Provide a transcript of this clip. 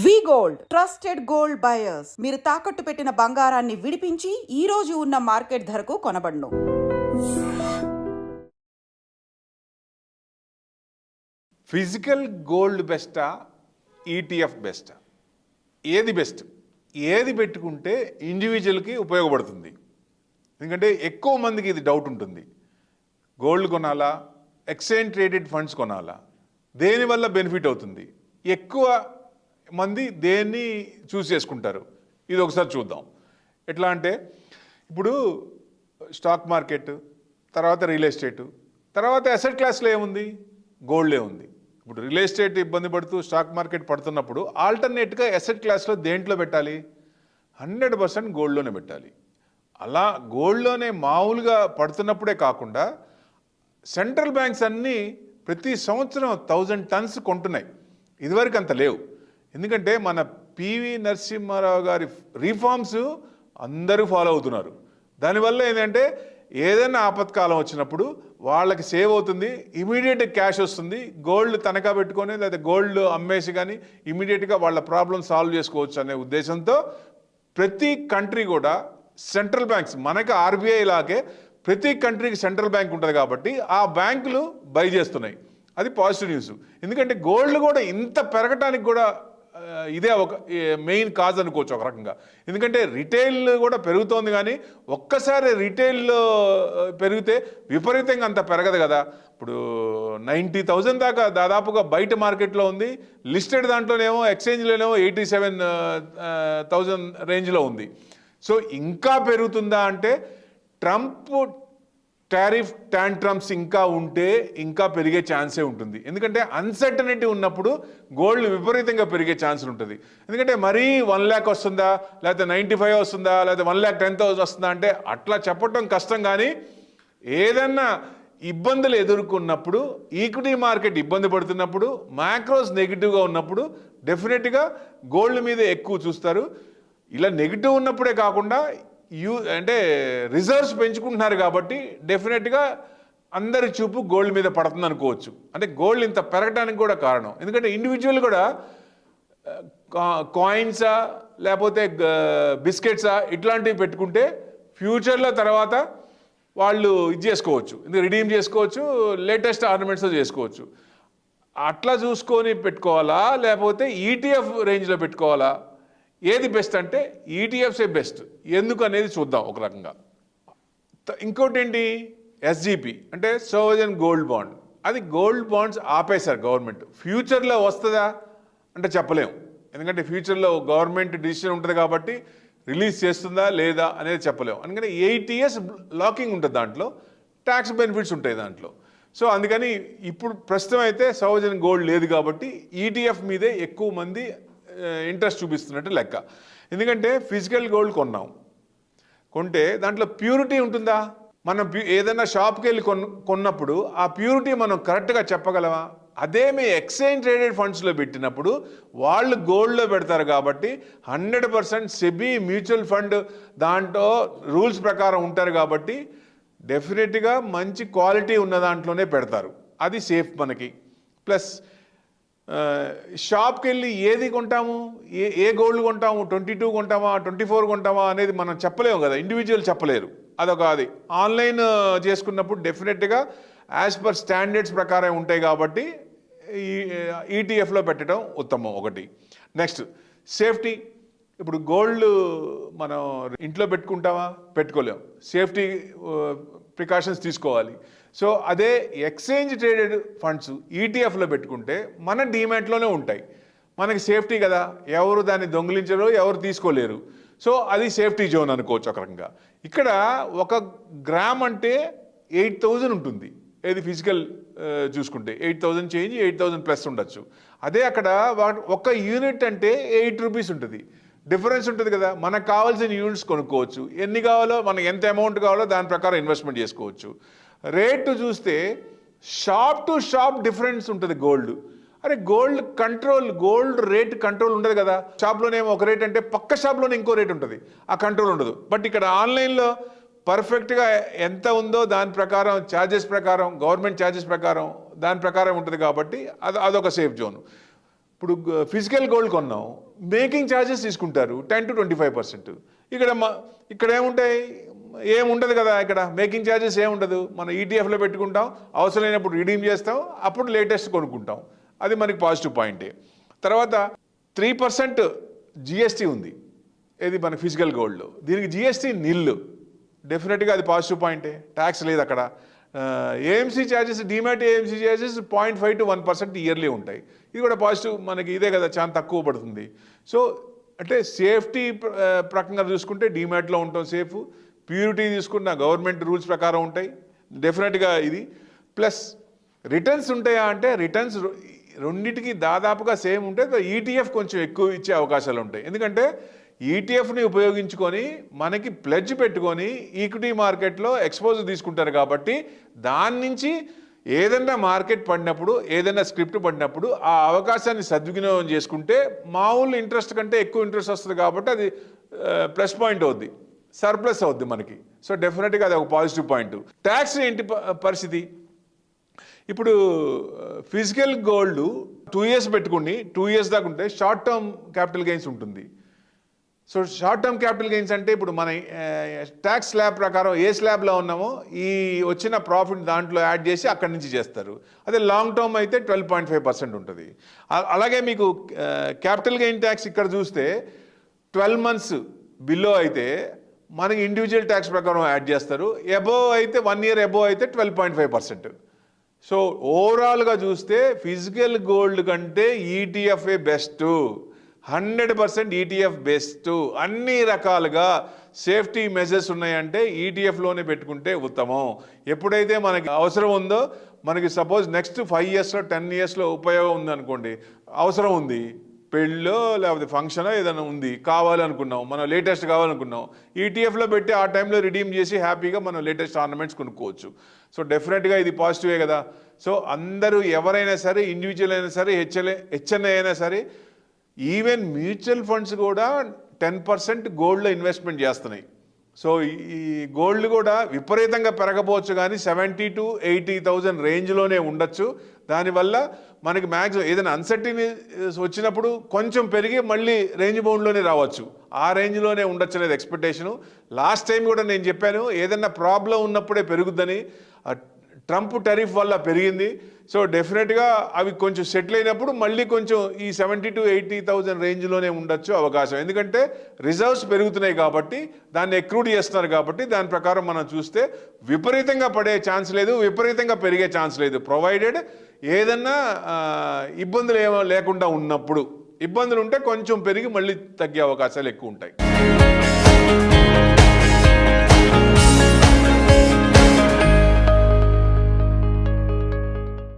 వి gold trusted gold buyers మీరు తాకట్టు పెట్టిన బంగారాన్ని విడిపించి ఈ రోజు ఉన్న మార్కెట్ ధరకు కొనబడును. ఫిజికల్ గోల్డ్ బెస్టా, ఈటీఎఫ్ బెస్టా? ఏది బెస్ట్? ఏది పెట్టుకుంటే ఇండివిజువల్కి ఉపయోగపడుతుంది? ఎందుకంటే ఎక్కువ మందికి ఇది డౌట్ ఉంటుంది. గోల్డ్ కొనాలా, ఎక్స్చేంజ్ ట్రేడెడ్ ఫండ్స్ కొనాలా, దేనివల్ల బెనిఫిట్ అవుతుంది? ఎక్కువ మంది దేన్ని చూస్ చేసుకుంటారు? ఇది ఒకసారి చూద్దాం. ఎట్లా అంటే ఇప్పుడు స్టాక్ మార్కెట్, తర్వాత రియల్ ఎస్టేటు, తర్వాత అసెట్ క్లాస్లో ఏముంది? గోల్డే ఉంది. ఇప్పుడు రియల్ ఎస్టేట్ ఇబ్బంది పడుతూ స్టాక్ మార్కెట్ పడుతున్నప్పుడు ఆల్టర్నేట్గా అసెట్ క్లాస్లో దేంట్లో పెట్టాలి? 100% గోల్డ్లోనే పెట్టాలి. అలా గోల్డ్లోనే మామూలుగా పడుతున్నప్పుడే కాకుండా సెంట్రల్ బ్యాంక్స్ అన్నీ ప్రతి సంవత్సరం 1000 టన్స్ కొంటున్నాయి. ఇదివరకు అంత లేవు. ఎందుకంటే మన పివి నరసింహారావు గారి రిఫార్మ్స్ అందరూ ఫాలో అవుతున్నారు. దానివల్ల ఏంటంటే ఏదైనా ఆపత్కాలం వచ్చినప్పుడు వాళ్ళకి సేవ్ అవుతుంది, ఇమీడియట్ క్యాష్ వస్తుంది. గోల్డ్ తనఖా పెట్టుకొని లేదా గోల్డ్ అమ్మేసి కానీ ఇమీడియట్గా వాళ్ళ ప్రాబ్లం సాల్వ్ చేసుకోవచ్చు అనే ఉద్దేశంతో ప్రతి కంట్రీ కూడా సెంట్రల్ బ్యాంక్స్, మనకి ఆర్బీఐ లాగే ప్రతి కంట్రీకి సెంట్రల్ బ్యాంక్ ఉంటుంది కాబట్టి ఆ బ్యాంకులు బై చేస్తున్నాయి. అది పాజిటివ్ న్యూస్. ఎందుకంటే గోల్డ్ కూడా ఇంత పెరగటానికి కూడా ఇదే ఒక మెయిన్ కాజ్ అనుకోవచ్చు ఒక రకంగా. ఎందుకంటే రిటైల్ కూడా పెరుగుతోంది, కానీ ఒక్కసారి రిటైల్ పెరిగితే విపరీతంగా అంత పెరగదు కదా. ఇప్పుడు 90,000 దాకా దాదాపుగా బయట మార్కెట్లో ఉంది. లిస్టెడ్ దాంట్లోనేమో ఎక్స్చేంజ్లోనేమో 87,000 రేంజ్లో ఉంది. సో ఇంకా పెరుగుతుందా అంటే ట్రంప్ టారిఫ్ ట్యాంట్రమ్స్ ఇంకా ఉంటే ఇంకా పెరిగే ఛాన్సే ఉంటుంది. ఎందుకంటే అన్సర్టనిటీ ఉన్నప్పుడు గోల్డ్ విపరీతంగా పెరిగే ఛాన్స్ ఉంటుంది. ఎందుకంటే మరీ 1 lakh వస్తుందా, లేకపోతే 95 వస్తుందా, లేకపోతే 1,10,000 వస్తుందా అంటే అట్లా చెప్పడం కష్టం. కానీ ఏదన్నా ఇబ్బందులు ఎదుర్కొన్నప్పుడు, ఈక్విటీ మార్కెట్ ఇబ్బంది పడుతున్నప్పుడు, మ్యాక్రోస్ నెగిటివ్గా ఉన్నప్పుడు డెఫినెట్గా గోల్డ్ మీద ఎక్కువ చూస్తారు. ఇలా నెగిటివ్ ఉన్నప్పుడే కాకుండా అంటే రిజర్వ్స్ పెంచుకుంటున్నారు కాబట్టి డెఫినెట్గా అందరి చూపు గోల్డ్ మీద పడుతుంది అనుకోవచ్చు. అంటే గోల్డ్ ఇంత పెరగడానికి కూడా కారణం ఎందుకంటే ఇండివిజువల్ కూడా కాయిన్సా లేకపోతే బిస్కెట్సా ఇట్లాంటివి పెట్టుకుంటే ఫ్యూచర్లో తర్వాత వాళ్ళు ఇది చేసుకోవచ్చు, రిడీమ్ చేసుకోవచ్చు, లేటెస్ట్ ఆర్నమెంట్స్ చేసుకోవచ్చు. అట్లా చూసుకొని పెట్టుకోవాలా లేకపోతే ఈటీఎఫ్ రేంజ్లో పెట్టుకోవాలా? ఏది బెస్ట్ అంటే ఈటీఎఫ్సే బెస్ట్. ఎందుకు అనేది చూద్దాం ఒక రకంగా. ఇంకోటి ఏంటి? ఎస్జిపి అంటే సోవరెన్ గోల్డ్ బాండ్. అది గోల్డ్ బాండ్స్ ఆపేశారు గవర్నమెంట్. ఫ్యూచర్లో వస్తుందా అంటే చెప్పలేము. ఎందుకంటే ఫ్యూచర్లో గవర్నమెంట్ డిసిషన్ ఉంటుంది కాబట్టి రిలీజ్ చేస్తుందా లేదా అనేది చెప్పలేము. అందుకని 8 years లాకింగ్ ఉంటుంది, దాంట్లో ట్యాక్స్ బెనిఫిట్స్ ఉంటాయి దాంట్లో. సో అందుకని ఇప్పుడు ప్రస్తుతం అయితే సోవరెన్ గోల్డ్ లేదు కాబట్టి ఈటీఎఫ్ మీదే ఎక్కువ మంది ఇంట్రెస్ట్ చూపిస్తున్నట్టు లెక్క. ఎందుకంటే ఫిజికల్ గోల్డ్ కొంటే దాంట్లో ప్యూరిటీ ఉంటుందా? మనం ఏదైనా షాప్కి వెళ్ళి కొన్నప్పుడు ఆ ప్యూరిటీ మనం కరెక్ట్గా చెప్పగలమా? అదే మీ ఎక్స్చేంజ్ ట్రేడెడ్ ఫండ్స్లో పెట్టినప్పుడు వాళ్ళు గోల్డ్లో పెడతారు కాబట్టి 100% సెబీ మ్యూచువల్ ఫండ్ దాంట్లో రూల్స్ ప్రకారం ఉంటారు కాబట్టి డెఫినెట్గా మంచి క్వాలిటీ ఉన్న దాంట్లోనే పెడతారు. అది సేఫ్ మనకి. ప్లస్ షాప్కి వెళ్ళి ఏది కొంటాము, ఏ గోల్డ్ కొంటాము, 22 కొంటామా 24 కొంటామా అనేది మనం చెప్పలేము కదా, ఇండివిజువల్ చెప్పలేరు. అది ఆన్లైన్ చేసుకున్నప్పుడు డెఫినెట్గా యాజ్ పర్ స్టాండర్డ్స్ ప్రకారం ఉంటాయి కాబట్టి ఈటీఎఫ్లో పెట్టడం ఉత్తమం ఒకటి. Next safety. ఇప్పుడు గోల్డ్ మనం ఇంట్లో పెట్టుకుంటామా? పెట్టుకోలేము. సేఫ్టీ ప్రికాషన్స్ తీసుకోవాలి. సో అదే ఎక్స్చేంజ్ ట్రేడెడ్ ఫండ్స్ ఈటీఎఫ్లో పెట్టుకుంటే మన డీమ్యాట్లోనే ఉంటాయి, మనకి సేఫ్టీ కదా, ఎవరు దాన్ని దొంగిలించరు, ఎవరు తీసుకోలేరు. సో అది సేఫ్టీ జోన్ అనుకోవచ్చు ఒక రకంగా. ఇక్కడ 1 గ్రామ్ అంటే 8,000 ఉంటుంది. ఏది ఫిజికల్ చూసుకుంటే 8,000 చేంజ్, 8,000 ప్లస్ ఉండొచ్చు. అదే అక్కడ 1 యూనిట్ అంటే 8 రూపీస్ ఉంటుంది. డిఫరెన్స్ ఉంటుంది కదా. మనకు కావాల్సిన యూనిట్స్ కొనుక్కోవచ్చు, ఎన్ని కావాలో మనకు ఎంత అమౌంట్ కావాలో దాని ప్రకారం ఇన్వెస్ట్మెంట్ చేసుకోవచ్చు. రేటు చూస్తే షాప్ టు షాప్ డిఫరెన్స్ ఉంటుంది గోల్డ్. అరే గోల్డ్ రేట్ కంట్రోల్ ఉండదు కదా. షాప్లోనేమో ఒక రేట్ అంటే పక్క షాప్లోనే ఇంకో రేట్ ఉంటుంది, ఆ కంట్రోల్ ఉండదు. బట్ ఇక్కడ ఆన్లైన్లో పర్ఫెక్ట్గా ఎంత ఉందో దాని ప్రకారం ఛార్జెస్ ప్రకారం, గవర్నమెంట్ ఛార్జెస్ ప్రకారం దాని ప్రకారం ఉంటుంది కాబట్టి అదొక సేఫ్ జోన్. ఇప్పుడు ఫిజికల్ గోల్డ్ కొన్నాం, మేకింగ్ ఛార్జెస్ తీసుకుంటారు 10 to 25%. ఇక్కడ ఏముంటాయి, ఏముండదు కదా, ఇక్కడ మేకింగ్ ఛార్జెస్ ఏముండదు. మనం ఈటీఎఫ్లో పెట్టుకుంటాం, అవసరమైనప్పుడు రిడీమ్ చేస్తాం, అప్పుడు లేటెస్ట్ కొనుక్కుంటాం. అది మనకి పాజిటివ్ పాయింటే. తర్వాత 3% జిఎస్టీ ఉంది ఇది మన ఫిజికల్ గోల్డ్లో. దీనికి జిఎస్టీ నిల్లు, డెఫినెట్గా అది పాజిటివ్ పాయింటే, ట్యాక్స్ లేదు అక్కడ. AMC charges, demat AMC charges 0.5 to 1% yearly ఉంటాయి. ఇది కూడా పాజిటివ్ మనకి, ఇదే కదా చాలా తక్కువ పడుతుంది. సో అంటే సేఫ్టీ ప్రకంగా చూసుకుంటే డిమాట్లో ఉంటాం సేఫ్. ప్యూరిటీ తీసుకున్న గవర్నమెంట్ రూల్స్ ప్రకారం ఉంటాయి డెఫినెట్గా ఇది. ప్లస్ రిటర్న్స్ ఉంటాయా అంటే రిటర్న్స్ రెండింటికి దాదాపుగా సేమ్ ఉంటే ఈటీఎఫ్ కొంచెం ఎక్కువ ఇచ్చే అవకాశాలు ఉంటాయి. ఎందుకంటే ఈటీఎఫ్ని ఉపయోగించుకొని మనకి ప్లెడ్జ్ పెట్టుకొని ఈక్విటీ మార్కెట్లో ఎక్స్పోజ్ తీసుకుంటారు కాబట్టి దాని నుంచి ఏదైనా మార్కెట్ పడినప్పుడు, ఏదైనా స్క్రిప్ట్ పడినప్పుడు ఆ అవకాశాన్ని సద్వినియోగం చేసుకుంటే మామూలు ఇంట్రెస్ట్ కంటే ఎక్కువ ఇంట్రెస్ట్ వస్తుంది కాబట్టి అది ప్లస్ పాయింట్ అవుద్ది, సర్ప్లస్ అవుద్ది మనకి. సో డెఫినెట్గా అది ఒక పాజిటివ్ పాయింట్. ట్యాక్స్ ఏంటి పరిస్థితి? ఇప్పుడు ఫిజికల్ గోల్డ్ 2 years పెట్టుకుని 2 years దాకా ఉంటే షార్ట్ టర్మ్ క్యాపిటల్ గెయిన్స్ ఉంటుంది. So short term capital gains అంటే ఇప్పుడు మన ట్యాక్స్ స్లాబ్ ప్రకారం ఏ స్లాబ్లో ఉన్నామో ఈ వచ్చిన ప్రాఫిట్ దాంట్లో యాడ్ చేసి అక్కడి నుంచి చేస్తారు. అదే లాంగ్ టర్మ్ అయితే 12.5% ఉంటుంది. అలాగే మీకు క్యాపిటల్ గెయిన్ ట్యాక్స్ ఇక్కడ చూస్తే 12 months బిలో అయితే మనకి ఇండివిజువల్ ట్యాక్స్ ప్రకారం యాడ్ చేస్తారు. అబోవ్ అయితే 1 year అబోవ్ అయితే 12.5%. సో ఓవరాల్గా చూస్తే ఫిజికల్ గోల్డ్ కంటే ఈటీఎఫ్ఏ బెస్ట్, 100% ఈటీఎఫ్ బెస్ట్. అన్ని రకాలుగా సేఫ్టీ మెజర్స్ ఉన్నాయంటే ఈటీఎఫ్లోనే పెట్టుకుంటే ఉత్తమం. ఎప్పుడైతే మనకి అవసరం ఉందో, మనకి సపోజ్ నెక్స్ట్ 5 yearsలో 10 yearsలో ఉపయోగం ఉందనుకోండి, అవసరం ఉంది, పెళ్ళో లేకపోతే ఫంక్షనో ఏదైనా ఉంది, కావాలనుకున్నాం, మనం లేటెస్ట్ కావాలనుకున్నాం, ఈటీఎఫ్లో పెట్టి ఆ టైంలో రిడీమ్ చేసి హ్యాపీగా మనం లేటెస్ట్ ఆర్నమెంట్స్ కొనుక్కోవచ్చు. సో డెఫినెట్గా ఇది పాజిటివే కదా. సో అందరూ ఎవరైనా సరే, ఇండివిజువల్ అయినా సరే, హెచ్ఎన్ఐ అయినా సరే, ఈవెన్ మ్యూచువల్ ఫండ్స్ కూడా 10% గోల్డ్లో ఇన్వెస్ట్మెంట్ చేస్తున్నాయి. సో ఈ గోల్డ్ కూడా విపరీతంగా పెరగపోవచ్చు కానీ 70 to 80,000 రేంజ్లోనే ఉండొచ్చు. దానివల్ల మనకి మ్యాక్సిమం ఏదైనా అన్సర్టినీ వచ్చినప్పుడు కొంచెం పెరిగి మళ్ళీ రేంజ్ బౌండ్లోనే రావచ్చు, ఆ రేంజ్లోనే ఉండొచ్చు అనేది ఎక్స్పెక్టేషను. లాస్ట్ టైం కూడా నేను చెప్పాను ఏదైనా ప్రాబ్లం ఉన్నప్పుడే పెరుగుద్దని. ట్రంప్ టెరిఫ్ వల్ల పెరిగింది. సో డెఫినెట్గా అవి కొంచెం సెటిల్ అయినప్పుడు మళ్ళీ కొంచెం ఈ 70 to 80,000 రేంజ్లోనే ఉండొచ్చు అవకాశం. ఎందుకంటే రిజర్వ్స్ పెరుగుతున్నాయి కాబట్టి, దాన్ని ఎక్రూడ్ చేస్తున్నారు కాబట్టి, దాని ప్రకారం మనం చూస్తే విపరీతంగా పడే ఛాన్స్ లేదు, విపరీతంగా పెరిగే ఛాన్స్ లేదు. ప్రొవైడెడ్ ఏదన్నా ఇబ్బందులు ఏమో లేకుండా ఉన్నప్పుడు. ఇబ్బందులు ఉంటే కొంచెం పెరిగి మళ్ళీ తగ్గే అవకాశాలు ఎక్కువ ఉంటాయి.